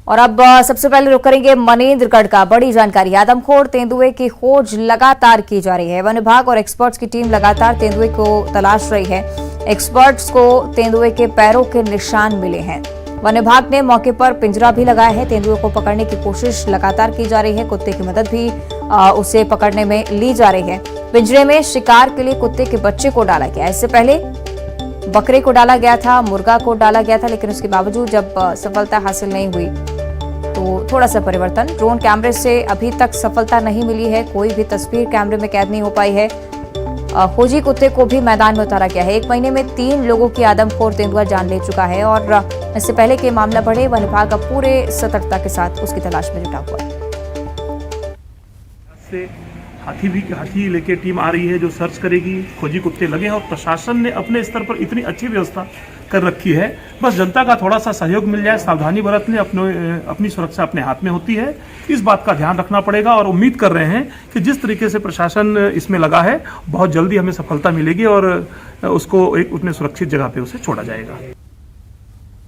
और अब सबसे पहले रुक करेंगे मनेंद्रगढ़ का। बड़ी जानकारी, आदमखोर तेंदुए की खोज लगातार की जा रही है। वन विभाग और एक्सपर्ट्स की टीम लगातार तेंदुए को तलाश रही है। एक्सपर्ट्स को तेंदुए के पैरों के निशान मिले हैं। वन विभाग ने मौके पर पिंजरा भी लगाया है। तेंदुए को पकड़ने की कोशिश लगातार की जा रही है। कुत्ते की मदद भी उसे पकड़ने में ली जा रही है। पिंजरे में शिकार के लिए कुत्ते के बच्चे को डाला गया। इससे पहले बकरे को डाला गया था, मुर्गा को डाला गया था, लेकिन उसके बावजूद जब सफलता हासिल नहीं हुई तो थोड़ा सा परिवर्तन। ड्रोन कैमरे से अभी तक सफलता नहीं मिली है। कोई भी तस्वीर कैमरे में कैद नहीं हो पाई है। खोजी कुत्ते को भी मैदान में उतारा गया है। 1 महीने में 3 लोगों की आदमखोर तेंदुआ जान ले चुका है और इससे पहले कि मामला बढ़े, वन विभाग अब पूरे सतर्कता के साथ उसकी तलाश में जुटा हुआ है। हाथी लेके टीम आ रही है जो सर्च करेगी। खोजी कुत्ते लगे हैं और प्रशासन ने अपने स्तर पर इतनी अच्छी व्यवस्था कर रखी है। बस जनता का थोड़ा सा सहयोग मिल जाए, सावधानी बरतने, अपनी सुरक्षा अपने हाथ में होती है। इस बात का ध्यान रखना पड़ेगा और उम्मीद कर रहे हैं कि जिस तरीके से प्रशासन इसमें लगा है, बहुत जल्दी हमें सफलता मिलेगी और उसको एक अपने सुरक्षित जगह पे उसे छोड़ा जाएगा।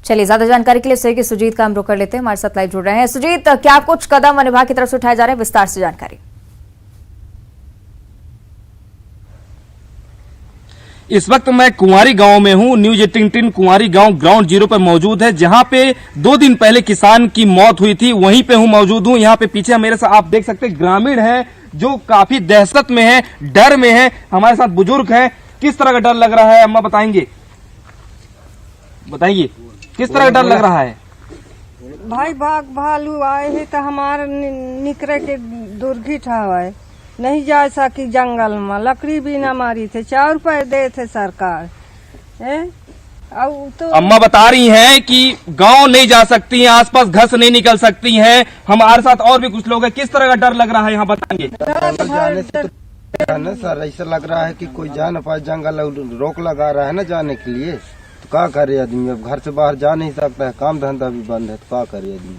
चलिए, ज्यादा जानकारी के लिए सहयोगी सुजीत का हम रुख कर लेते हैं। हमारे साथ लाइव जुड़ रहे हैं। सुजीत, क्या कुछ कदम वन विभाग की तरफ से उठाए जा रहे हैं, विस्तार से जानकारी। इस वक्त मैं कुंवारी गांव में हूं। न्यूज 18 कुंवारी गांव ग्राउंड जीरो पर मौजूद है, जहां पे 2 दिन पहले किसान की मौत हुई थी। वहीं पे मौजूद हूं। यहां पे पीछे मेरे साथ आप देख सकते हैं ग्रामीण है जो काफी दहशत में है, डर में है। हमारे साथ बुजुर्ग है। किस तरह का डर लग रहा है अम्मा, बताएंगे? बताइए किस तरह का डर लग रहा है? भाई बाघ भालू आए हैं तो हमारे निकरे के दुर्घित है, नहीं जा सकी जंगल में। लकड़ी भी न मारी थे, 4 रुपए दे थे सरकार। तो अम्मा बता रही हैं कि गांव नहीं जा सकती हैं, आसपास घर से नहीं निकल सकती हैं। हमारे साथ और भी कुछ लोग हैं। किस तरह का डर लग रहा है यहाँ, बताएंगे? जाने से तो ना सर, ऐसा लग रहा है कि कोई जा न पाए। जंगल रोक लगा रहा है ना जाने के लिए, तो क्या करे आदमी? अब घर से बाहर जा नहीं सकता है, काम धंधा भी बंद है, तो क्या करे आदमी?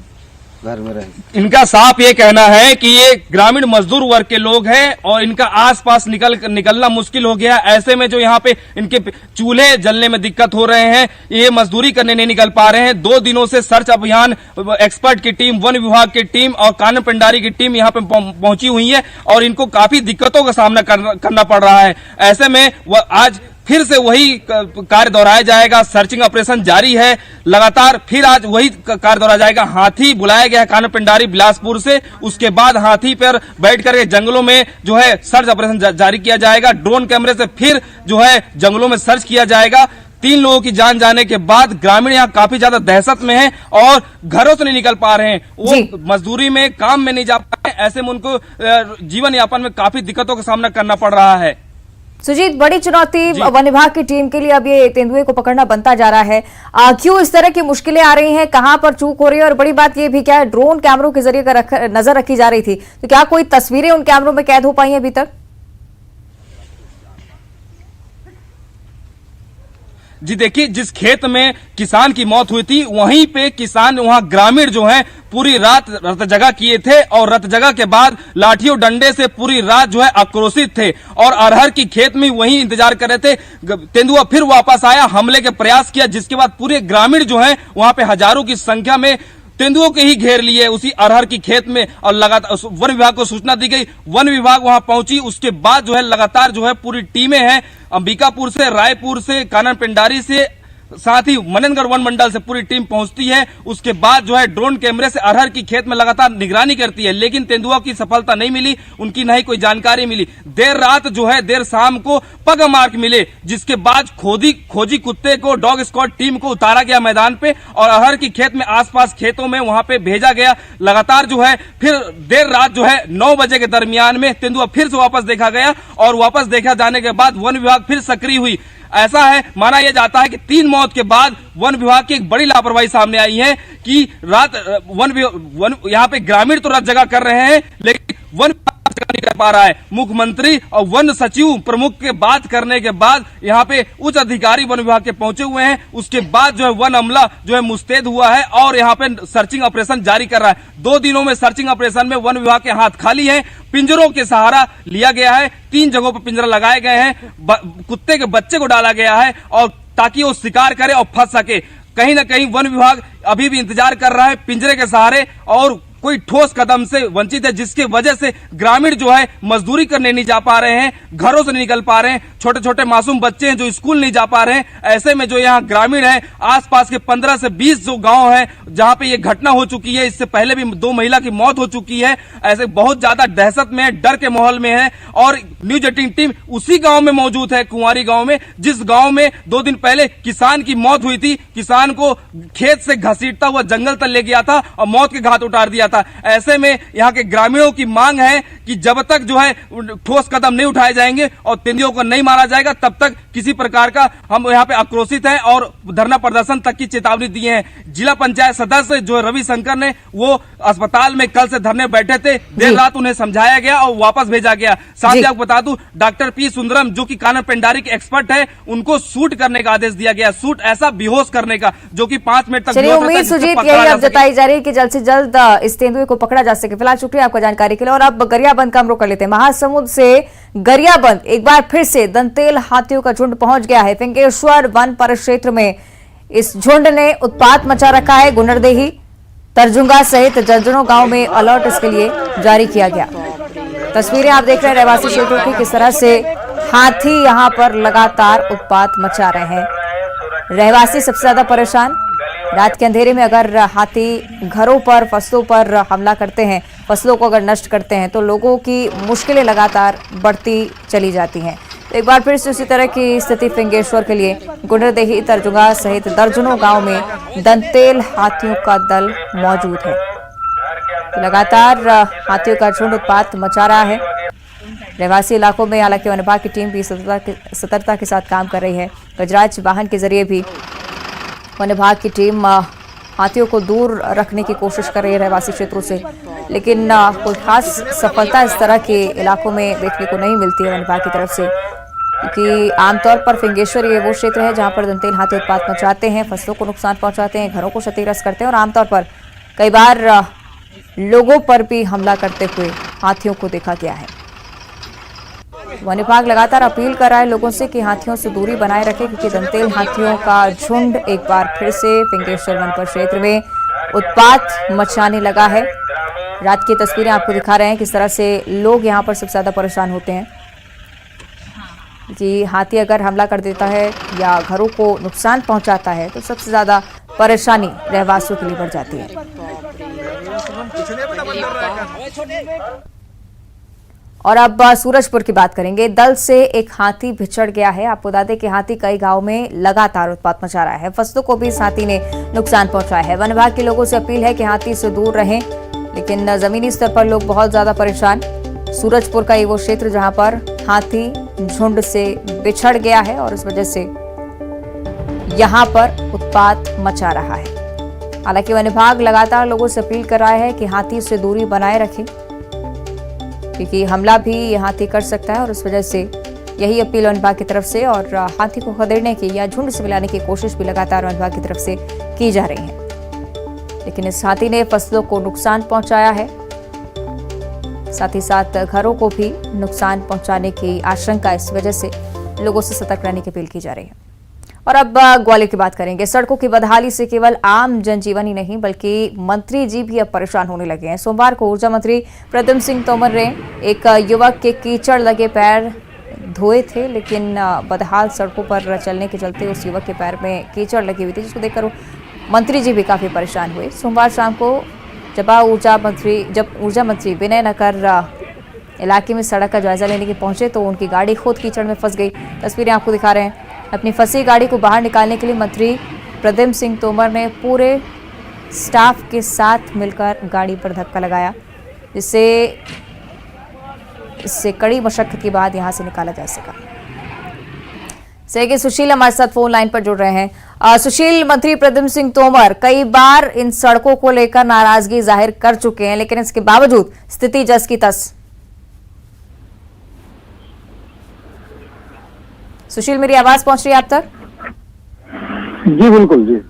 घर में रहे। इनका साफ ये कहना है कि ये ग्रामीण मजदूर वर्ग के लोग हैं और इनका आसपास निकलना मुश्किल हो गया। ऐसे में जो यहाँ पे इनके चूल्हे जलने में दिक्कत हो रहे हैं, ये मजदूरी करने नहीं निकल पा रहे हैं। 2 दिनों से सर्च अभियान, एक्सपर्ट की टीम, वन विभाग की टीम और कानन पेंडारी की टीम यहाँ पे पहुंची हुई है और इनको काफी दिक्कतों का सामना करना पड़ रहा है। ऐसे में आज फिर से वही कार्य दोहराया जाएगा। सर्चिंग ऑपरेशन जारी है लगातार। फिर आज वही कार्य दोहराया जाएगा। हाथी बुलाया गया है कानन पेंडारी बिलासपुर से। उसके बाद हाथी पर बैठ करके जंगलों में जो है सर्च ऑपरेशन जारी किया जाएगा। ड्रोन कैमरे से फिर जो है जंगलों में सर्च किया जाएगा। 3 लोगों की जान जाने के बाद ग्रामीण यहाँ काफी ज्यादा दहशत में हैं और घरों से नहीं निकल पा रहे हैं। वो मजदूरी में, काम में नहीं जा पा रहे। ऐसे में उनको जीवन यापन में काफी दिक्कतों का सामना करना पड़ रहा है। सुजीत, बड़ी चुनौती वन विभाग की टीम के लिए अब ये तेंदुए को पकड़ना बनता जा रहा है। क्यों इस तरह की मुश्किलें आ रही हैं, कहां पर चूक हो रही है? और बड़ी बात ये भी क्या है, ड्रोन कैमरों के जरिए नजर रखी जा रही थी, तो क्या कोई तस्वीरें उन कैमरों में कैद हो पाई हैं अभी तक? जी देखिए, जिस खेत में किसान की मौत हुई थी, वहीं पे किसान, वहां ग्रामीण जो हैं पूरी रात रत जगा किए थे और रत जगा के बाद लाठियों डंडे से पूरी रात जो है आक्रोशित थे और अरहर की खेत में वहीं इंतजार कर रहे थे। तेंदुआ फिर वापस आया, हमले के प्रयास किया, जिसके बाद पूरे ग्रामीण जो है वहां पे हजारों की संख्या में तेंदुओं के ही घेर लिए उसी अरहर की खेत में और लगातार वन विभाग को सूचना दी गई। वन विभाग वहां पहुंची। उसके बाद जो है लगातार जो है पूरी टीमें हैं, अंबिकापुर से, रायपुर से, कानन पेंडारी से, साथ ही मनेंद्रगढ़ वन मंडल से पूरी टीम पहुंचती है। उसके बाद जो है ड्रोन कैमरे से अरहर की खेत में लगातार निगरानी करती है, लेकिन तेंदुआ की सफलता नहीं मिली, उनकी नहीं कोई जानकारी मिली। देर रात जो है, देर शाम को पग मार्क मिले, जिसके बाद खोजी कुत्ते को, डॉग स्क्वाड टीम को उतारा गया मैदान पे और अरहर की खेत में, आसपास खेतों में वहां पे भेजा गया। लगातार जो है फिर देर रात जो है 9 बजे के दरमियान में तेंदुआ फिर से वापस देखा गया और वापस देखा जाने के बाद वन विभाग फिर सक्रिय हुई। ऐसा है, माना यह जाता है कि 3 मौत के बाद वन विभाग की एक बड़ी लापरवाही सामने आई है कि रात यहाँ पे ग्रामीण तो रात जगह कर रहे हैं, लेकिन वन नहीं कर पा रहा है। मुख्यमंत्री और वन सचिव प्रमुख के बात करने के बाद यहाँ पे उच्च अधिकारी वन विभाग के पहुंचे हुए हैं। उसके बाद जो है वन अमला जो है मुस्तैद हुआ है और यहाँ पे सर्चिंग ऑपरेशन जारी कर रहा है। 2 दिनों में सर्चिंग ऑपरेशन में वन विभाग के हाथ खाली हैं। पिंजरों के सहारा लिया गया है, 3 जगहों पर पिंजरा लगाए गए हैं, कुत्ते के बच्चे को डाला गया है और ताकि वो शिकार करे और फंस सके। कहीं ना कहीं वन विभाग अभी भी इंतजार कर रहा है पिंजरे के सहारे और कोई ठोस कदम से वंचित है, जिसके वजह से ग्रामीण जो है मजदूरी करने नहीं जा पा रहे हैं, घरों से नहीं निकल पा रहे हैं। छोटे छोटे मासूम बच्चे हैं जो स्कूल नहीं जा पा रहे हैं। ऐसे में जो यहाँ ग्रामीण है, आसपास के 15 से 20 जो गांव हैं जहां पे ये घटना हो चुकी है, इससे पहले भी 2 महिला की मौत हो चुकी है। ऐसे बहुत ज्यादा दहशत में है, डर के माहौल में है। और न्यूज 18 टीम उसी गांव में मौजूद है, कुंवारी गांव में, जिस गांव में 2 दिन पहले किसान की मौत हुई थी। किसान को खेत से घसीटता हुआ जंगल तक ले गया था और मौत के घाट उतार दिया था। ऐसे में यहाँ के ग्रामीणों की मांग है कि जब तक जो है ठोस कदम नहीं उठाए जाएंगे और तेंदुओं को नहीं मारा जाएगा, तब तक किसी प्रकार का हम यहाँ पे आक्रोशित हैं और धरना प्रदर्शन तक की चेतावनी दी है। जिला पंचायत सदस्य जो रविशंकर ने, वो अस्पताल में कल से धरने बैठे थे। देर रात उन्हें समझाया गया और वापस भेजा गया। साथ ही आपको बता दूं, डॉक्टर पी सुंदरम जो कि कानन पेंडारी के एक्सपर्ट है, उनको शूट करने का आदेश दिया गया। शूट ऐसा बेहोश करने का जो कि 5 मिनट तक। चलिए, उम्मीद सुजीत यही अब जताई जा रही है कि जल्द से जल्द इस तेंदुए को पकड़ा जा सके। फिलहाल शुक्रिया आपका जानकारी के लिए। और अब गरियाबंद का हम रुख कर लेते हैं। महासमुंद से गरियाबंद एक बार फिर से दंतेल हाथियों का झुंड पहुंच गया है। फिंगेश्वर वन परिक्षेत्र में इस झुंड ने उत्पात मचा रखा है। गुंडरदेही, तरजुंगा सहित दर्जनों गांव में अलर्ट इसके लिए जारी किया गया। तस्वीरें आप देख रहे हैं रहवासी क्षेत्रों की, किस तरह से हाथी यहां पर लगातार उत्पात मचा रहे हैं। रहवासी सबसे ज्यादा परेशान। रात के अंधेरे में अगर हाथी घरों पर, फसलों पर हमला करते हैं, फसलों को अगर नष्ट करते हैं, तो लोगों की मुश्किलें लगातार बढ़ती चली जाती हैं। तो एक बार फिर से उसी तरह की स्थिति फिंगेश्वर के लिए गुंडरदेही, तरजुंगा सहित दर्जनों गांव में दंतेल हाथियों का दल मौजूद है। तो लगातार हाथियों का झुंड उत्पात मचा रहा है। रहवासी इलाकों में हालांकि वन विभाग की टीम भी सतर्कता के साथ काम कर रही है। गजराज वाहन के जरिए भी वन विभाग की टीम हाथियों को दूर रखने की कोशिश कर रही है रहवासी क्षेत्रों से, लेकिन कोई खास सफलता इस तरह के इलाकों में देखने को नहीं मिलती है वन विभाग की तरफ से, क्योंकि आमतौर पर फिंगेश्वर ये वो क्षेत्र है जहां पर दंतेल हाथी उत्पात मचाते हैं, फसलों को नुकसान पहुंचाते हैं, घरों को क्षतिग्रस्त करते हैं और आमतौर पर कई बार लोगों पर भी हमला करते हुए हाथियों को देखा गया है। वन विभाग लगातार अपील कर रहा है लोगों से कि हाथियों से दूरी बनाए रखें, क्योंकि दंतेल हाथियों का झुंड एक बार फिर से फिंगेश्वर वन परिक्षेत्र में उत्पात मचाने लगा है। रात की तस्वीरें आपको दिखा रहे हैं किस तरह से लोग यहां पर सबसे ज्यादा परेशान होते हैं कि हाथी अगर हमला कर देता है या घरों को नुकसान पहुंचाता है तो सबसे ज्यादा परेशानी रहवासियों के लिए बढ़ जाती है। और अब सूरजपुर की बात करेंगे। दल से एक हाथी बिछड़ गया है। आपको बता दें कि हाथी कई गांव में लगातार उत्पात मचा रहा है। फसलों को भी इस हाथी ने नुकसान पहुंचाया है। वन विभाग के लोगों से अपील है कि हाथी से दूर रहें, लेकिन जमीनी स्तर पर लोग बहुत ज्यादा परेशान। सूरजपुर का ये वो क्षेत्र जहां पर हाथी झुंड से बिछड़ गया है और इस वजह से यहां पर उत्पात मचा रहा है। हालांकि वन विभाग लगातार लोगों से अपील कर रहा है कि हाथी से दूरी बनाए रखें, क्योंकि हमला भी ये हाथी कर सकता है और इस वजह से यही अपील वन विभाग की तरफ से और हाथी को खदेड़ने की या झुंड से मिलाने की कोशिश भी लगातार वन विभाग की तरफ से की जा रही है। लेकिन इस हाथी ने फसलों को नुकसान पहुंचाया है, साथ ही साथ घरों को भी नुकसान पहुंचाने की आशंका, इस वजह से लोगों से सतर्क रहने की अपील की जा रही है। और अब ग्वालियर की बात करेंगे। सड़कों की बदहाली से केवल आम जनजीवन ही नहीं बल्कि मंत्री जी भी अब परेशान होने लगे हैं। सोमवार को ऊर्जा मंत्री प्रद्युम्न सिंह तोमर ने एक युवक के कीचड़ लगे पैर धोए थे, लेकिन बदहाल सड़कों पर चलने के चलते उस युवक के पैर में कीचड़ लगी हुई थी, जिसको देखकर मंत्री जी भी काफी परेशान हुए। सोमवार शाम को जब ऊर्जा मंत्री विनय नगर इलाके में सड़क का जायजा लेने के पहुंचे तो उनकी गाड़ी खुद कीचड़ में फंस गई। तस्वीरें आपको दिखा रहे हैं। अपनी फंसी गाड़ी को बाहर निकालने के लिए मंत्री प्रद्युम्न सिंह तोमर ने पूरे स्टाफ के साथ मिलकर गाड़ी पर धक्का लगाया, इससे कड़ी मशक्कत के बाद यहां से निकाला जा सका। सुशील हमारे साथ फोन लाइन पर जुड़ रहे हैं। सुशील, मंत्री प्रद्युम्न सिंह तोमर कई बार इन सड़कों को लेकर नाराजगी जाहिर कर चुके हैं, लेकिन इसके बावजूद स्थिति जस की तस। सुशील, मेरी आवाज पहुंच रही है आप तक? जी बिल्कुल जी।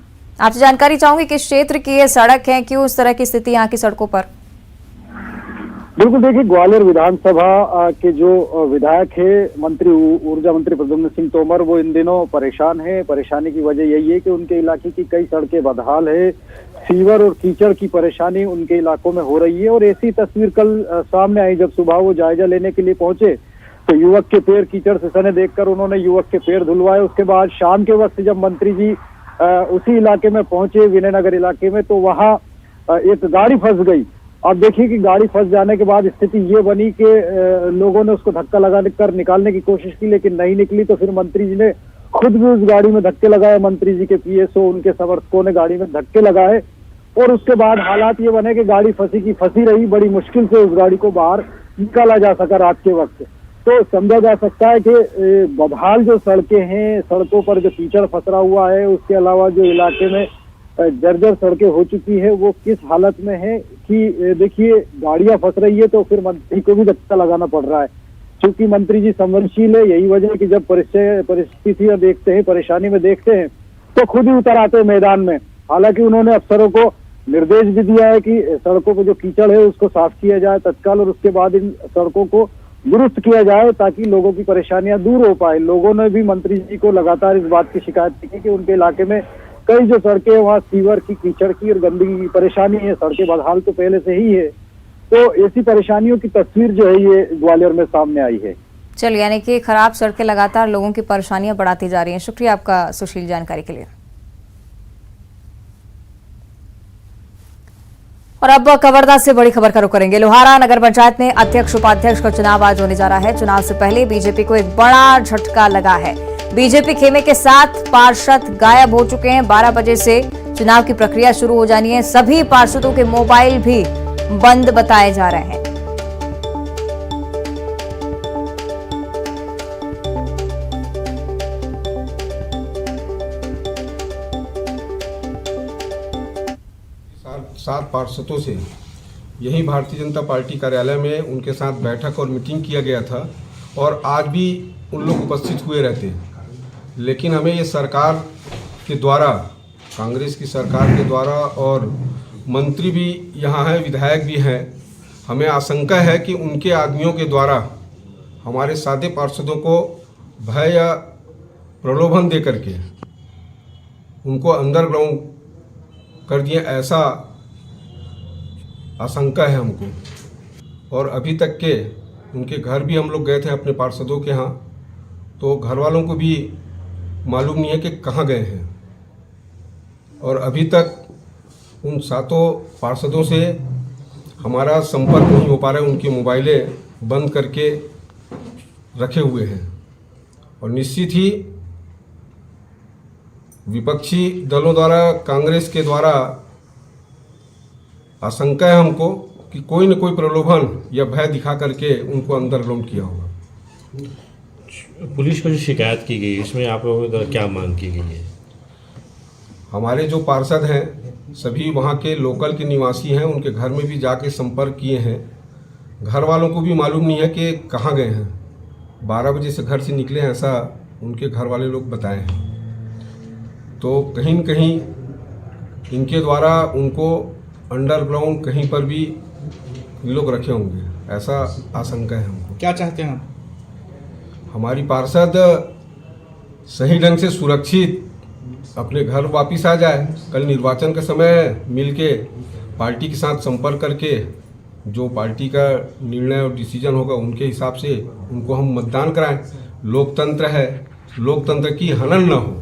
आपसे जानकारी चाहूंगी किस क्षेत्र की ये सड़क है, क्यों इस तरह की स्थिति यहाँ की सड़कों पर? बिल्कुल, देखिए ग्वालियर विधानसभा के जो विधायक है मंत्री ऊर्जा मंत्री प्रद्युम्न सिंह तोमर, वो इन दिनों परेशान है। परेशानी की वजह यही है कि उनके इलाके की कई सड़कें बदहाल है, सीवर और कीचड़ की परेशानी उनके इलाकों में हो रही है। और ऐसी तस्वीर कल सामने आई जब सुबह वो जायजा लेने के लिए पहुंचे तो युवक के पैर कीचड़ से सने देखकर उन्होंने युवक के पैर धुलवाए। उसके बाद शाम के वक्त जब मंत्री जी उसी इलाके में पहुंचे, विनयनगर इलाके में, तो वहां एक गाड़ी फंस गई। अब देखिए कि गाड़ी फंस जाने के बाद स्थिति ये बनी कि लोगों ने उसको धक्का लगा कर निकालने की कोशिश की, लेकिन नहीं निकली। तो फिर मंत्री जी ने खुद भी उस गाड़ी में धक्के लगाए। मंत्री जी के पीएसओ, उनके समर्थकों ने गाड़ी में धक्के लगाए और उसके बाद हालात ये बने कि गाड़ी फंसी रही। बड़ी मुश्किल से उस गाड़ी को बाहर निकाला जा सका रात के वक्त। तो समझा जा सकता है कि बदहाल जो सड़कें हैं, सड़कों पर जो कीचड़ फंसा हुआ है, उसके अलावा जो इलाके में जर्जर सड़कें हो चुकी है, वो किस हालत में है कि देखिए गाड़ियां फंस रही है तो फिर मंत्री को भी धक्का लगाना पड़ रहा है। क्योंकि मंत्री जी संवेदनशील है, यही वजह है कि जब परिस्थितियां देखते हैं, परेशानी में देखते हैं तो खुद ही उतर आते हैं मैदान में। हालांकि उन्होंने अफसरों को निर्देश भी दिया है कि सड़कों पर जो कीचड़ है उसको साफ किया जाए तत्काल, और उसके बाद इन सड़कों को दुरुस्त किया जाए ताकि लोगों की परेशानियां दूर हो पाए। लोगों ने भी मंत्री जी को लगातार इस बात की शिकायत की कि उनके इलाके में कई जो सड़कें वहाँ सीवर की, कीचड़ की और गंदगी की परेशानी है। सड़कें बदहाल तो पहले से ही है, तो ऐसी परेशानियों की तस्वीर जो है ये ग्वालियर में सामने आई है। चलिए, यानी कि खराब सड़कें लगातार लोगों की परेशानियां बढ़ाती जा रही हैं। शुक्रिया आपका सुशील जानकारी के लिए। और अब कवर्धा से बड़ी खबर का रुख करेंगे। लोहारा नगर पंचायत में अध्यक्ष उपाध्यक्ष का चुनाव आज होने जा रहा है। चुनाव से पहले बीजेपी को एक बड़ा झटका लगा है। बीजेपी खेमे के 7 पार्षद गायब हो चुके हैं। 12 बजे से चुनाव की प्रक्रिया शुरू हो जानी है। सभी पार्षदों के मोबाइल भी बंद बताए जा रहे हैं। सात पार्षदों से यही भारतीय जनता पार्टी कार्यालय में उनके साथ बैठक और मीटिंग किया गया था और आज भी उन लोग उपस्थित हुए रहते हैं। लेकिन हमें ये सरकार के द्वारा, कांग्रेस की सरकार के द्वारा, और मंत्री भी यहाँ हैं, विधायक भी हैं, हमें आशंका है कि उनके आदमियों के द्वारा हमारे सादे पार्षदों को भय या प्रलोभन दे करके उनको अंडरग्राउंड कर दिए, ऐसा आशंका है हमको। और अभी तक के उनके घर भी हम लोग गए थे अपने पार्षदों के यहाँ, तो घर वालों को भी मालूम नहीं है कि कहाँ गए हैं। और अभी तक उन 7 पार्षदों से हमारा संपर्क नहीं हो पा रहा है। उनकी मोबाइलें बंद करके रखे हुए हैं। और निश्चित ही विपक्षी दलों द्वारा, कांग्रेस के द्वारा आशंका है हमको कि कोई न कोई प्रलोभन या भय दिखा करके उनको अंडरग्राउंड किया होगा। पुलिस को जो शिकायत की गई, इसमें आप लोगों द्वारा क्या मांग की गई है? हमारे जो पार्षद हैं सभी वहाँ के लोकल के निवासी हैं। उनके घर में भी जाके संपर्क किए हैं। घर वालों को भी मालूम नहीं है कि कहाँ गए हैं। 12 बजे से घर से निकले हैं, ऐसा उनके घर वाले लोग बताए हैं। तो कहीं न कहीं इनके द्वारा उनको अंडरग्राउंड कहीं पर भी लोग रखे होंगे, ऐसा आशंका है हमको। क्या चाहते हैं? हमारी पार्षद सही ढंग से सुरक्षित अपने घर वापस आ जाए। कल निर्वाचन के समय मिलके पार्टी के साथ संपर्क करके जो पार्टी का निर्णय और डिसीजन होगा उनके हिसाब से उनको हम मतदान कराएं। लोकतंत्र है, लोकतंत्र की हनन न हो।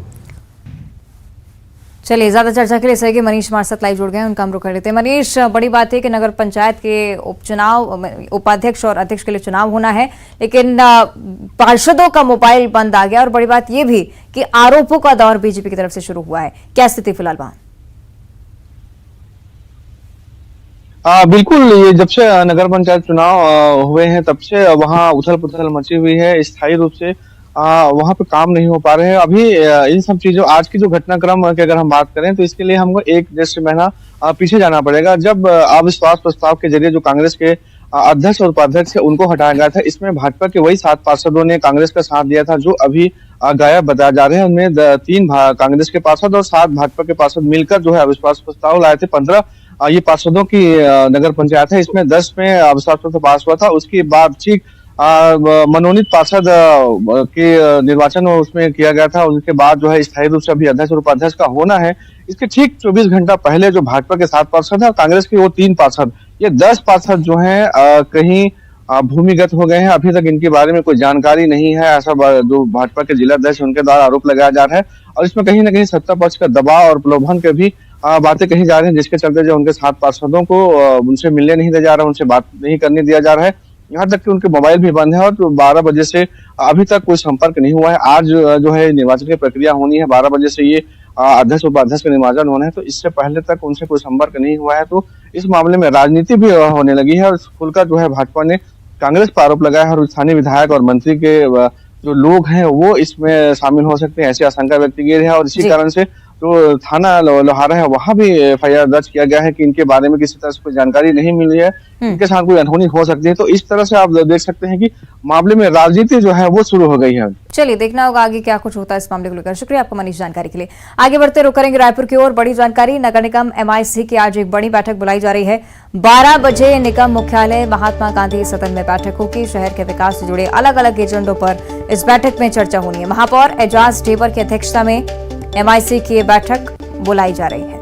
चलिए, ज्यादा चर्चा के लिए सहयोगी मनीष हमारे साथ लाइव जुड़ गए हैं, उनका हम रुख कर लेते हैं। मनीष, बड़ी बात है कि नगर पंचायत के उपचुनाव, उपाध्यक्ष और अध्यक्ष के लिए चुनाव होना है, लेकिन पार्षदों का मोबाइल बंद आ गया। और बड़ी बात यह भी कि आरोपों का दौर बीजेपी की तरफ से शुरू हुआ है। क्या स्थिति फिलहाल वहां? बिल्कुल, ये जब से नगर पंचायत चुनाव हुए हैं तब से वहाँ उथल पुथल मची हुई है। स्थायी रूप से वहाँ पे काम नहीं हो पा रहे हैं। अभी इन सब चीजों, आज की जो घटनाक्रम की अगर हम बात करें तो इसके लिए हमको 1 महीना पीछे जाना पड़ेगा, जब अविश्वास प्रस्ताव के जरिए जो कांग्रेस के अध्यक्ष और उपाध्यक्ष है उनको हटाया गया था। इसमें भाजपा के वही 7 पार्षदों ने कांग्रेस का साथ दिया था जो अभी गायब बताए जा रहे हैं। उनमें 3 कांग्रेस के पार्षद और 7 भाजपा के पार्षद मिलकर जो है अविश्वास प्रस्ताव लाए थे 15 ये पार्षदों की नगर पंचायत है। इसमें 10 में अविश्वास प्रस्ताव पास हुआ था। उसके बाद ठीक मनोनीत पार्षद के निर्वाचन उसमें किया गया था। उसके बाद जो है स्थायी रूप से अभी अध्यक्ष और उपाध्यक्ष का होना है। इसके ठीक 24 घंटा पहले जो भाजपा के 7 पार्षद है और कांग्रेस के वो 3 पार्षद, ये 10 पार्षद जो है कहीं भूमिगत हो गए हैं। अभी तक इनके बारे में कोई जानकारी नहीं है, ऐसा जो भाजपा के जिला अध्यक्ष उनके द्वारा आरोप लगाया जा रहा है। और इसमें कहीं ना कहीं सत्ता पक्ष का दबाव और प्रलोभन के भी बातें कही जा रही हैं, जिसके चलते जो उनके 7 पार्षदों को उनसे मिलने नहीं दिया जा रहा है, उनसे बात नहीं करने दिया जा रहा है। यहाँ तक कि उनके मोबाइल भी बंद है और 12 बजे से अभी तक कोई संपर्क नहीं हुआ है। आज जो है निर्वाचन की प्रक्रिया होनी है, 12 बजे से ये अध्यक्ष उपाध्यक्ष का निर्वाचन होना है, तो इससे पहले तक उनसे कोई संपर्क नहीं हुआ है। तो इस मामले में राजनीति भी होने लगी है और खुलकर जो है भाजपा ने कांग्रेस पर आरोप लगाया है और स्थानीय विधायक और मंत्री के जो लोग हैं वो इसमें शामिल हो सकते हैं, ऐसी आशंका व्यक्त की गई है। और इसी कारण से जो थाना लोहारा है वहां भी एफआईआर दर्ज किया गया है कि इनके बारे में किसी तरह से कोई जानकारी नहीं मिली है, इनके साथ कोई अनहोनी हो सकती है। तो इस तरह से आप देख सकते हैं कि मामले में राजनीति जो है वो शुरू हो गई है। चलिए देखना होगा आगे क्या कुछ होता है इस मामले को लेकर। शुक्रिया आपका मनीष जानकारी के लिए। आगे बढ़ते रुक करेंगे रायपुर की ओर। बड़ी जानकारी, नगर निगम MIC की आज एक बड़ी बैठक बुलाई जा रही है। 12 बजे निगम मुख्यालय महात्मा गांधी सदन में बैठक होगी। शहर के विकास से जुड़े अलग अलग एजेंडों पर इस बैठक में चर्चा होनी है। महापौर एजाज ढेबर की अध्यक्षता में MIC की ये बैठक बुलाई जा रही है।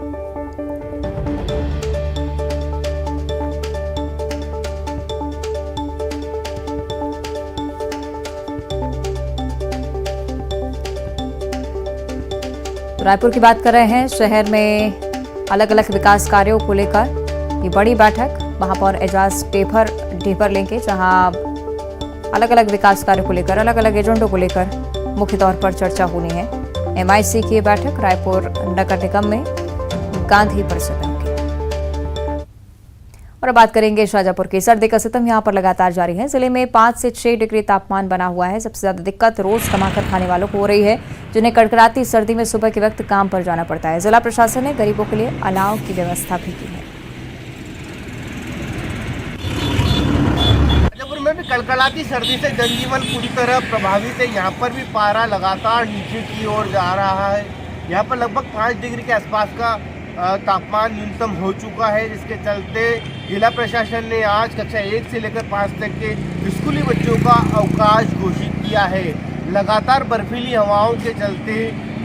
रायपुर की बात कर रहे हैं। शहर में अलग अलग विकास कार्यों को लेकर ये बड़ी बैठक महापौर एजाज ढेबर लेंगे, जहां अलग अलग विकास कार्यों को लेकर अलग अलग एजेंडों को लेकर मुख्य तौर पर चर्चा होनी है। MIC की बैठक रायपुर नगर निगम में गांधी परिसर में होगी। और अब बात करेंगे शाजापुर की। सर्दी का सितम यहां पर लगातार जारी है। जिले में 5 से 6 डिग्री तापमान बना हुआ है। सबसे ज्यादा दिक्कत रोज कमाकर खाने वालों को हो रही है, जिन्हें कड़कड़ाती सर्दी में सुबह के वक्त काम पर जाना पड़ता है। जिला प्रशासन ने गरीबों के लिए अलाव की व्यवस्था भी की है। में भी कड़कड़ाती सर्दी से जनजीवन पूरी तरह प्रभावित है। यहाँ पर भी पारा लगातार नीचे की ओर जा रहा है। यहाँ पर लगभग 5 डिग्री के आसपास का तापमान न्यूनतम हो चुका है, जिसके चलते जिला प्रशासन ने आज कक्षा 1 से लेकर 5 तक के स्कूली बच्चों का अवकाश घोषित किया है। लगातार बर्फीली हवाओं के चलते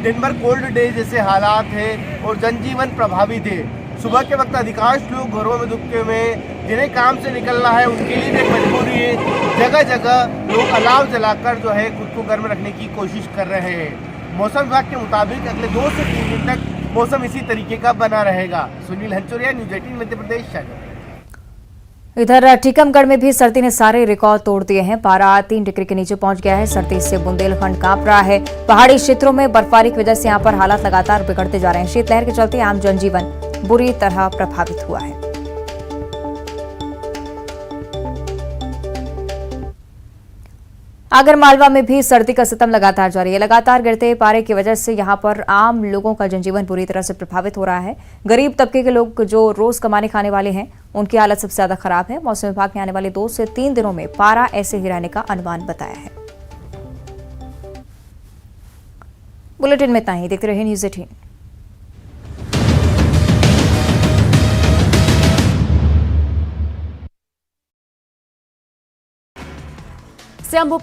दिन भर कोल्ड डे जैसे हालात है और जनजीवन प्रभावित है। सुबह के वक्त अधिकांश लोग घरों में दुबके हुए, जिन्हें काम से निकलना है उनके लिए एक मजबूरी है। जगह जगह लोग अलाव जलाकर जो है खुद को गर्म रखने की कोशिश कर रहे हैं। मौसम विभाग के मुताबिक अगले 2 से 3 दिन तक मौसम इसी तरीके का बना रहेगा। सुनील हंचोरिया, न्यूज़ 18 मध्य प्रदेश, शाजापुर। इधर टीकमगढ़ में भी सर्दी ने सारे रिकॉर्ड तोड़ दिए हैं। पारा 3 डिग्री के नीचे पहुंच गया है। सर्दी से बुंदेलखंड कांप रहा है। पहाड़ी क्षेत्रों में बर्फबारी की वजह से यहां पर हालात लगातार बिगड़ते जा रहे हैं। शीतलहर के चलते आम जनजीवन बुरी तरह प्रभावित हुआ है। आगरमालवा में भी सर्दी का सितम लगातार जारी है। लगातार गिरते पारे की वजह से यहां पर आम लोगों का जनजीवन बुरी तरह से प्रभावित हो रहा है। गरीब तबके के लोग जो रोज कमाने खाने वाले हैं, उनकी हालत सबसे ज्यादा खराब है। मौसम विभाग ने आने वाले 2 से 3 दिनों में पारा ऐसे ही रहने का अनुमान बताया है। बुलेटिन में इतना ही। देखते रहिए न्यूज़ 18। सीएम भूपेश